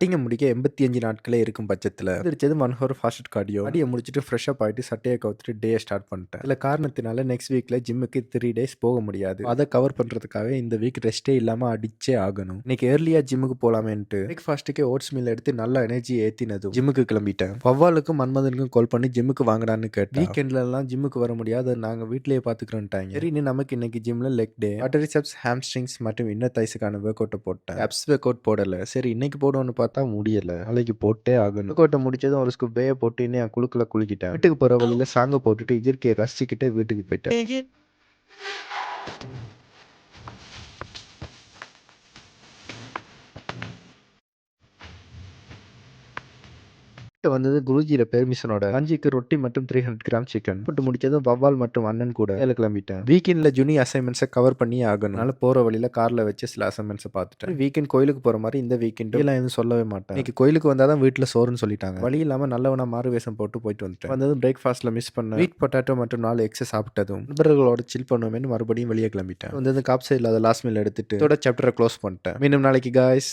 கட்டிங்க முடிக்க 85 நாட்களே இருக்கும் பட்சத்தில் எந்திரிச்சது 1 ஹவர் ஃபாஸ்ட் கார்டியோ அடியை முடிச்சுட்டு ஃப்ரெஷ் அப் ஆகிட்டு சட்டையை கவுத்துட்டு டே ஸ்டார்ட் பண்ணிட்டேன். சில காரணத்தினால நெக்ஸ்ட் வீக்ல ஜிம்முக்கு 3 டேஸ் போக முடியாது. அதை கவர் பண்றதுக்காக இந்த வீக் ரெஸ்டே இல்லாம அடிச்சே ஆகணும். இன்னைக்கு ஏர்லியா ஜிம்முக்கு போலாமேன்ட்டு பிரேக்ஃபாஸ்ட்டுக்கே ஓட்ஸ் மீல் எடுத்து நல்லா எனர்ஜி ஏத்தினதும் ஜிம்முக்கு கிளம்பிட்டேன். வவ்வாலுக்கும் மன்மதனுக்கும் கால் பண்ணி ஜிம்முக்கு வாங்கடான்னு கேட்டேன். வீக்கெண்ட்ல எல்லாம் ஜிம்முக்கு வர முடியாது, நாங்க வீட்லயே பாத்துக்கிறோம்ட்டாங்க. சரின்னு நமக்கு இன்னைக்கு ஜிம்ல லெக் டே, குவாட்ரிசெப்ஸ், ஹாம்ஸ்ட்ரிங்ஸ் மற்றும் இன்னர் தைஸுக்கான ஒர்க் அவுட்டை போட்டேன். அப்ஸ் ஒர்க் அவுட் போடல. சரி இன்னைக்கு போடுவோன்னு பார்த்தா முடியல. நாளைக்கு போட்டே ஆகணும். ஒர்க் அவுட்டை முடிச்சதும் ஒரு ஸ்கூப் பேயை போட்டு இன்னும் என் குழுக்குள்ள குளிக்கிட்டேன். வீட்டுக்கு போற வழியில சாங்க போட்டுட்டு இயற்கையை ரசிச்சுக்கிட்டே வீட்டுக்கு போயிட்டேன். வந்தது குருஜியோட பெர்மிஷனோட. கஞ்சிக்கு ரொட்டி மற்றும் 300 கிராம் சிக்கன் போட்டு முடிச்சதும் வவ்வால் மற்றும் அண்ணன் கூட வேலை கிளம்பிட்டேன். வீக்கெண்ட்ல ஜூனி அசைன்மெண்ட்ஸை கவர் பண்ணி ஆகணும். அதனால போற வழியில கார்ல வச்சு சில அசைன்மெண்ட்ஸை பார்த்துட்டேன். வீக்கெண்ட் கோயிலுக்கு போற மாதிரி இந்த வீக்கெண்ட் எல்லாம் எதுவும் சொல்லவே மாட்டேன். இன்னைக்கு கோயிலுக்கு வந்தாதான் வீட்டுல சோறுன்னு சொல்லிட்டாங்க. வழி இல்லாம நல்லவனா மாறு வேஷம் போயிட்டு வந்துட்டேன். வந்ததும் பிரேக்ஃபாஸ்ட்ல மிஸ் பண்ண வீட் பொட்டாட்டோ மற்றும் 4 எக்ஸை சாப்பிட்டதும் நண்பர்களோட சில் பண்ணுவேன்னு மறுபடியும் வெளியே கிளம்பிட்டேன். வந்தது காப்ஸே இல்லாத லாஸ்ட் மீல் எடுத்துட்டு இதோட சாப்டரை க்ளோஸ் பண்ணிட்டேன். மீண்டும் நாளைக்கு காய்ஸ்.